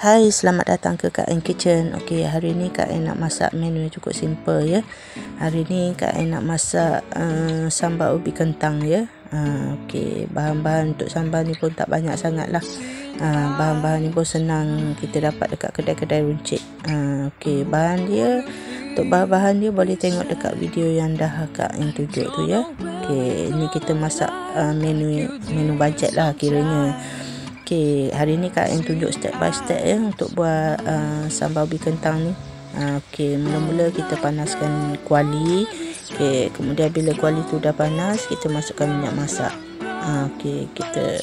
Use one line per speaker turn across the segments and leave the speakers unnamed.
Hai, selamat datang ke Kak Ain Kitchen. Okey, hari ni Kak Ain nak masak menu yang cukup simple ya. Hari ni Kak Ain nak masak sambal ubi kentang ya. Okey, bahan-bahan untuk sambal ni pun tak banyak sangat lah. Bahan-bahan ni pun senang kita dapat dekat kedai-kedai runcit. Okey, untuk bahan-bahan dia boleh tengok dekat video yang dah Kak Ain tunjuk tu ya. Okey, ni kita masak menu bajet lah kiranya. Okey, hari ni Kak Ain tunjuk step by step ya untuk buat sambal ubi kentang ni. Okey, mula-mula kita panaskan kuali. Okey, kemudian bila kuali tu dah panas, kita masukkan minyak masak. Okey, kita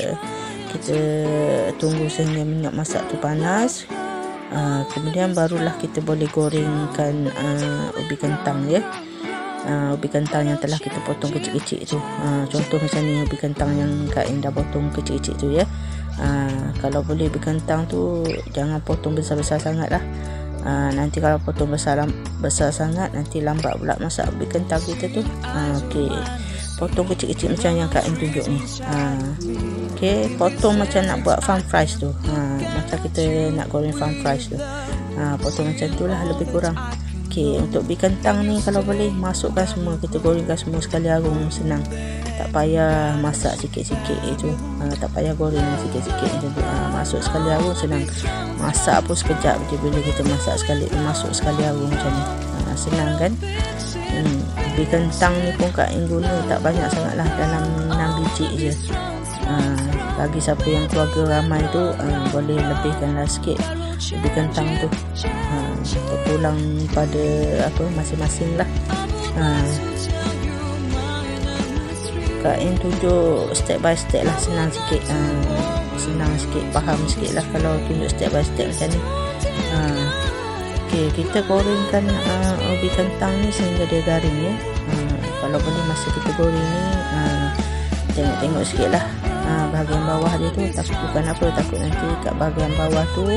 tunggu sehingga minyak masak tu panas. Kemudian barulah kita boleh gorengkan ubi kentang ya. Ubi kentang yang telah kita potong kecil-kecil tu. Contoh macam ni ubi kentang yang Kak Ain dah potong kecil-kecil tu ya. Kalau boleh ubi kentang tu jangan potong besar-besar sangat lah. Nanti kalau potong besar sangat, nanti lambat pula masak ubi kentang kita tu. Okey, potong kecil-kecil macam yang Kak Ain tunjuk ni. Okey, potong macam nak buat farm fries tu. Macam kita nak goreng farm fries tu. Potong macam tu lah lebih kurang. Okey, untuk ubi kentang ni kalau boleh masukkan semua, kita gorengkan semua sekali arung, senang. Tak payah masak sikit-sikit itu. Tak payah goreng sikit-sikit macam tu. Masuk sekali arung senang. Masak pun sekejap je bila kita masuk sekali arung macam ni. Senang kan? Ubi kentang ni pun Kak Ain guna tak banyak sangat lah, dalam 6 biji je. Bagi siapa yang keluarga ramai tu boleh lebihkanlah sikit ubi kentang tu. Terpulang pada masing-masing lah. Kak Ain tunjuk step by step lah, senang sikit, faham sikit lah kalau tunjuk step by step macam ni. Okey, kita gorengkan ubi kentang ni sehingga dia garing ya. Kalau boleh masa kita goreng ni tengok sikit lah bahagian bawah dia tu. Bukan apa, takut nanti kat bahagian bawah tu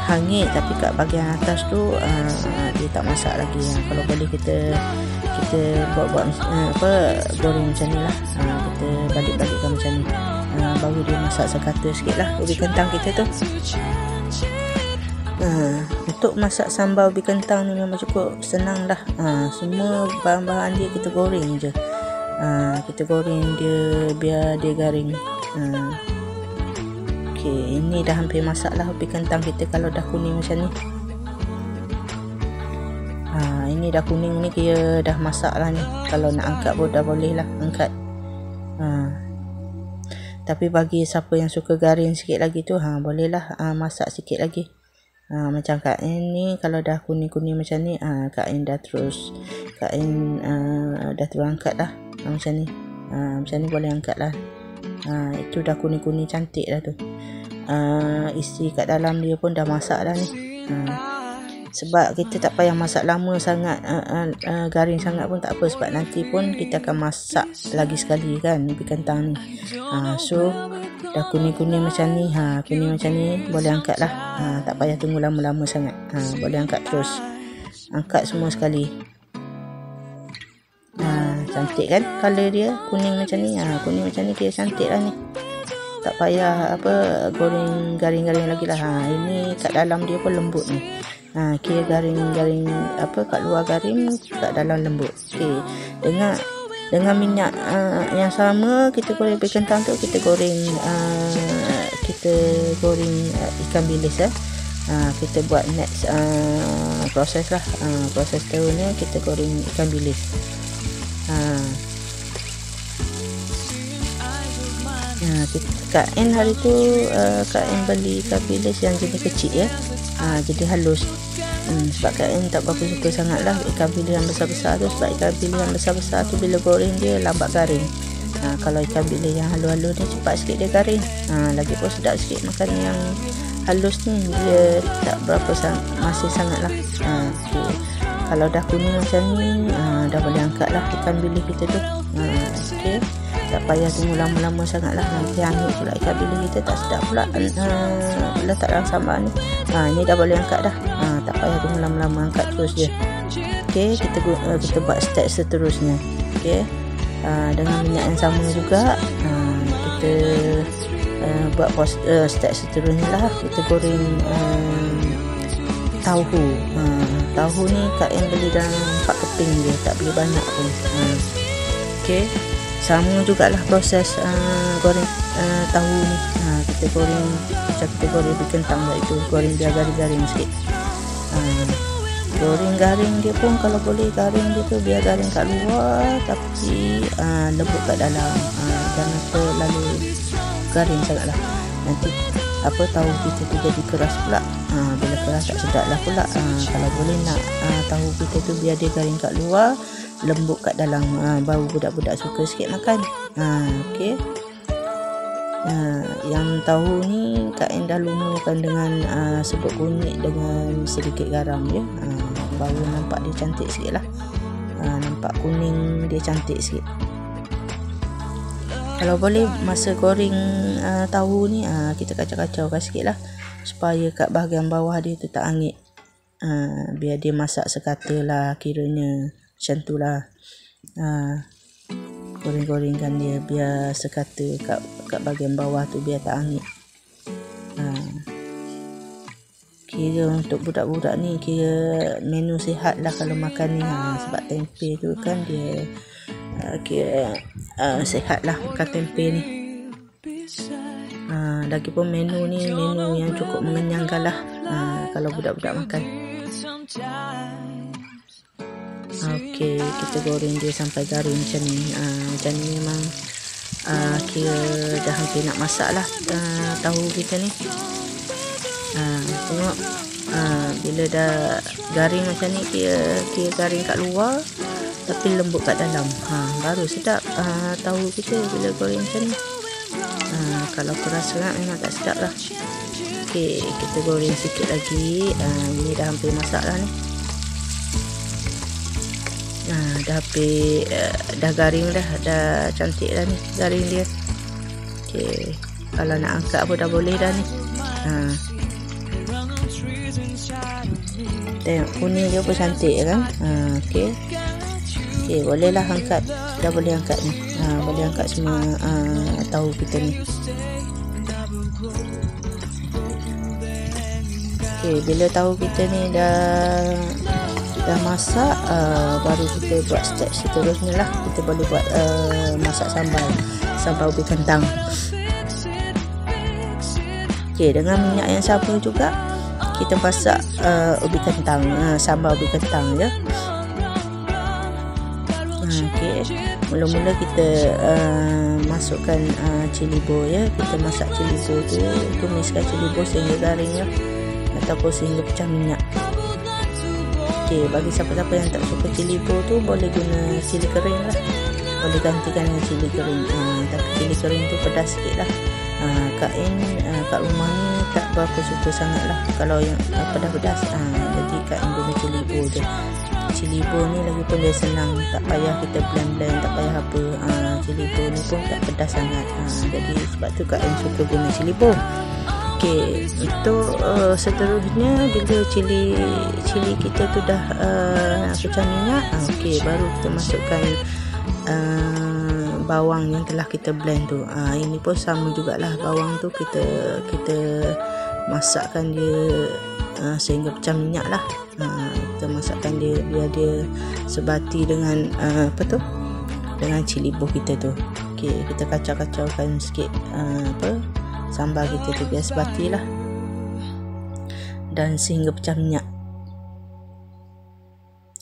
hangit, tapi kat bahagian atas tu dia tak masak lagi. Kalau boleh kita buat goreng macam ni lah. Kita balik-balikkan macam ni, baru dia masak sekata sikit lah ubi kentang kita tu. Untuk masak sambal ubi kentang ni memang cukup senang lah. Semua bahan-bahan dia kita goreng je. Kita goreng dia biar dia garing. Okey, ini dah hampir masak lah ubi kentang kita kalau dah kuning macam ni. Ini dah kuning ni kira dah masak lah ni. Kalau nak angkat pun dah boleh lah angkat. Tapi bagi siapa yang suka garing sikit lagi tu, boleh lah masak sikit lagi. Macam Kak Ain ni kalau dah kuning-kuning macam ni, Kak Ain dah terus angkat lah. Macam ni. Macam ni boleh angkat lah. Itu dah kuning-kuning cantik dah tu. Isi kat dalam dia pun dah masak dah ni. Sebab kita tak payah masak lama sangat, garing sangat pun tak apa, sebab nanti pun kita akan masak lagi sekali kan ubi kentang ni. So dah kuning-kuning macam ni, kuning macam ni boleh angkat lah. Tak payah tunggu lama-lama sangat. Boleh angkat terus, angkat semua sekali. Cantik kan color dia, kuning macam ni. Kuning macam ni kira cantik lah ni. Tak payah goreng garing-garing lagi lah. Ini kat dalam dia pun lembut ni. Kira garing-garing kat luar garing, kat dalam lembut. Okey, dengan minyak yang sama kita goreng ubi kentang tu, kita goreng ikan bilis ya. Kita buat next proses lah. Proses terusnya kita goreng ikan bilis. Kak Ain hari tu Kak Ain beli ikan bilis yang jenis kecil ya. Jadi halus. Sebab Kak Ain tak berapa suka sangat lah ikan bilis yang besar-besar tu. Sebab ikan bilis yang besar-besar tu bila goreng dia lambat garing. Kalau ikan bilis yang halus-halus ni cepat sikit dia garing. Lagi pun sedap sikit makan yang halus ni, dia tak berapa masih sangat lah. Okay. Kalau dah kuning macam ni, dah boleh angkat lah ikan bilis kita tu. Okay. Tak payah tunggu lama-lama sangat lah, nanti hangit pula ikan bilis kita, tak sedap pula letak dalam sambal ni. Ni dah boleh angkat dah. Tak payah tunggu lama-lama, angkat terus je. Okay, kita buat step seterusnya. Okay, dengan minyak yang sama juga, kita buat step seterusnya lah, kita goreng tahu. Tahu ni Kak Em beli dalam 4 keping je, tak beli banyak pun. Okey, sama jugalah proses goreng tahu ni. Kita goreng macam kita goreng ubi kentang lah, itu goreng dia garing-garing sikit. Goreng garing dia pun kalau boleh garing dia tu biar garing kat luar tapi lembut kat dalam. Jangan terlalu garing sangatlah, nanti tahu kita tu jadi keras pula. Bila keras tak sedap lah pula. Kalau boleh nak tahu kita tu biar dia garing kat luar, lembut kat dalam, baru budak-budak suka sikit makan. Okey. Yang tahu ni Kak En dah lumurkan dengan sebut kunyit dengan sedikit garam je. Baru nampak dia cantik sikit lah. Nampak kuning dia cantik sikit. Kalau boleh masa goreng tahu ni kita kacau-kacaukan sikit lah, supaya kat bahagian bawah dia tu tak hangit. Biar dia masak sekata lah, kiranya macam tu lah. Goreng-gorengkan dia biar sekata kat bahagian bawah tu biar tak hangit. Kira untuk budak-budak ni kira menu sihat lah kalau makan ni. Sebab tempe tu kan dia kira sihat lah makan tempe ni. Lagipun menu ni menu yang cukup mengenyangkan lah kalau budak-budak makan. Okey, kita goreng dia sampai garing macam ni. Macam ni memang kira dah hampir nak masak lah tahu kita ni. Tengok bila dah garing macam ni, kira garing kat luar tapi lembut kat dalam. Baru sedap tahu kita bila goreng macam ni. Kalau keras sangat memang tak sedap lah. Okey, kita goreng sikit lagi. Ini dah hampir masak lah ni. Dah hampir dah garing dah cantik dah ni garing dia. Okey, kalau nak angkat pun dah boleh dah ni. Tengok kuning dia pun cantik kan. Okey, bolehlah angkat. Dah boleh angkat ni. Boleh angkat semua tahu kita ni. Okey, bila tahu kita ni dah masak, baru kita buat step seterusnya lah. Kita boleh buat masak sambal ubi kentang. Okey, dengan minyak yang sama juga kita masak ubi kentang, sambal ubi kentang je. Okey, mula-mula kita masukkan cili bo ya. Kita masak cili bo tu, tumiskan cili bo sehingga garing lah, ataupun sehingga pecah minyak. Okey, bagi siapa-siapa yang tak suka cili bo tu boleh guna cili kering lah. Boleh gantikan dengan cili kering. Tapi cili kering tu pedas sikit lah. Kak En kat rumah ni tak berapa suka sangat lah kalau yang pedas-pedas. Jadi Kak En guna cili bo je. Cili bo ni lagipun dia senang, tak payah kita blend-blend, tak payah apa. Cili bo ni pun tak pedas sangat. Jadi sebab tu Kak En suka guna cili bo. Okey, untuk seterusnya bila cili kita tu dah pecah minyak, okey, baru kita masukkan bawang yang telah kita blend tu. Ini pun sama jugalah, bawang tu kita masakkan dia sehingga pecah minyak lah. Kita masakkan dia biar dia sebati dengan dengan cili bo kita tu. Okey, kita kacau-kacaukan sikit sambal kita tu biar sebati lah dan sehingga pecah minyak.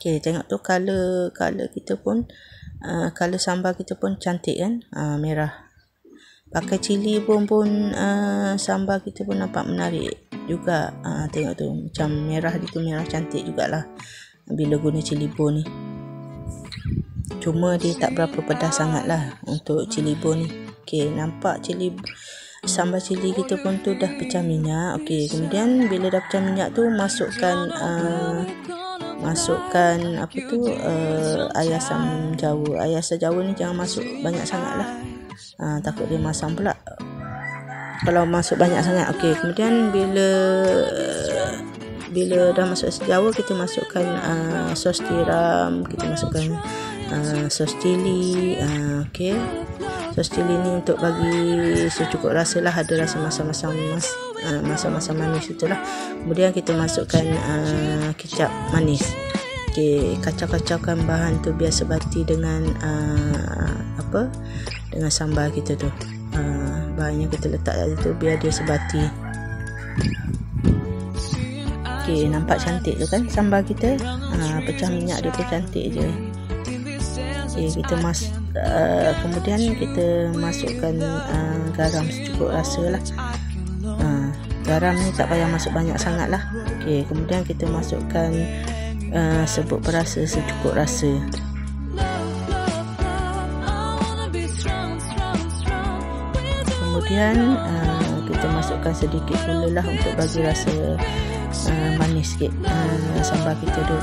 Okey, tengok tu color kita pun color sambal kita pun cantik kan, merah. Pakai cili pun sambal kita pun nampak menarik juga. Tengok tu macam merah dia tu, merah cantik jugalah bila guna cili bo ni. Cuma dia tak berapa pedas sangat lah untuk cili bo ni. Okey, nampak sambal cili kita pun tu dah pecah minyak. Okey, kemudian bila dah pecah minyak tu masukkan air asam jawa. Air asam jawa ni jangan masuk banyak sangat lah. Takut dia masam pula kalau masuk banyak sangat. Okey, kemudian bila dah masuk asam jawa, kita masukkan sos tiram, kita masukkan sos cili. Okey, Sos cili ni untuk bagi secukup rasa lah, ada rasa masam-masam manis itulah. Kemudian kita masukkan kicap manis. Okey, kacau-kacaukan bahan tu biar sebati dengan dengan sambal kita tu. Bahan yang kita letak tadi tu biar dia sebati. Okey, nampak cantik tu kan sambal kita. Pecah minyak dia pun cantik je. Okey, kita kemudian kita masukkan garam secukup rasa lah. Garam ni tak payah masuk banyak sangat lah. Okey, kemudian kita masukkan serbuk perasa secukup rasa. Kemudian kita masukkan sedikit gula lah untuk bagi rasa manis sikit sambal kita tu.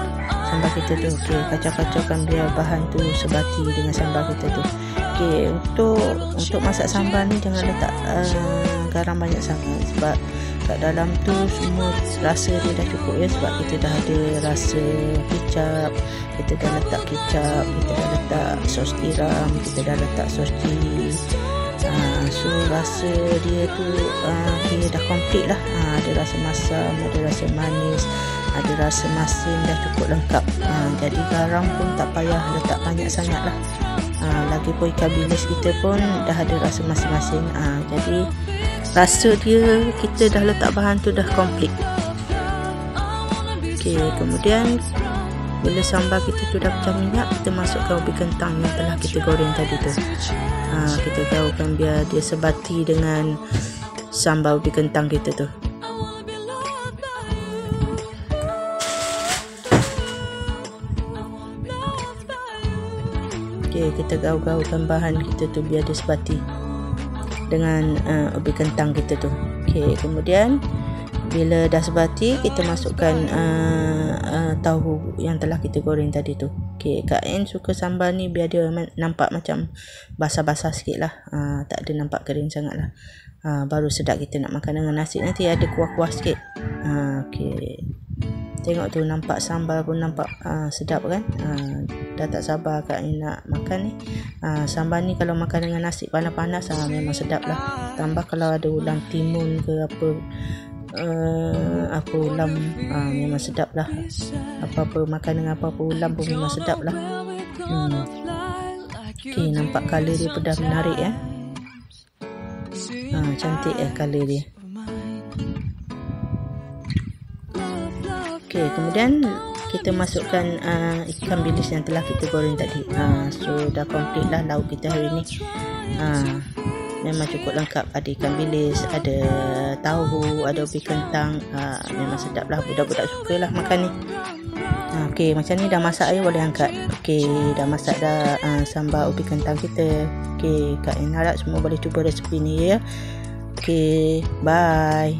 Okey, kacau-kacaukan biar bahan tu sebati dengan sambal kita tu. Okey, untuk masak sambal ni jangan letak garam banyak sangat, sebab kat dalam tu semua rasa dia dah cukup ya, sebab kita dah ada rasa kicap, kita dah letak kicap, kita dah letak sos tiram, kita dah letak sos cili. So rasa dia tu dia dah komplit lah. Ada rasa masam, ada rasa manis, ada rasa masin, dah cukup lengkap. Jadi garam pun tak payah letak banyak sangat lah. Lagipun ikan bilis kita pun dah ada rasa masing-masing. Jadi rasa dia kita dah letak bahan tu dah komplit. Okey, kemudian bila sambal kita tu dah pecah minyak, kita masukkan ubi kentang yang telah kita goreng tadi tu. Kita gaulkan biar dia sebati dengan sambal ubi kentang kita tu. Okey, kita gaul-gaulkan bahan kita tu biar dia sebati dengan ubi kentang kita tu. Okey, kemudian bila dah sebati, kita masukkan tahu yang telah kita goreng tadi tu. Okey, Kak En suka sambal ni biar dia nampak macam basah-basah sikit lah. Tak ada nampak kering sangat lah. Baru sedap kita nak makan dengan nasi. Nanti ada kuah-kuah sikit. Okey, tengok tu, nampak sambal pun nampak sedap kan. Dah tak sabar Kak En nak makan ni. Sambal ni kalau makan dengan nasi panas-panas memang sedap lah. Tambah kalau ada ulam timun ke apa ulam, memang sedap lah. Apa-apa makan dengan apa-apa ulam pun memang sedap lah. Okey, nampak colour dia pun dah menarik ya. Cantik colour dia. Okey, kemudian kita masukkan ikan bilis yang telah kita goreng tadi. So dah komplit lah lauk kita hari ni. Memang cukup lengkap, ada ikan bilis, ada tahu, ada ubi kentang. Memang sedap lah, budak-budak suka lah makan ni. Okey, macam ni dah masak ya, boleh angkat. Okey, dah masak dah sambal ubi kentang kita. Okey, Kak En harap semua boleh cuba resepi ni ya. Okey, bye.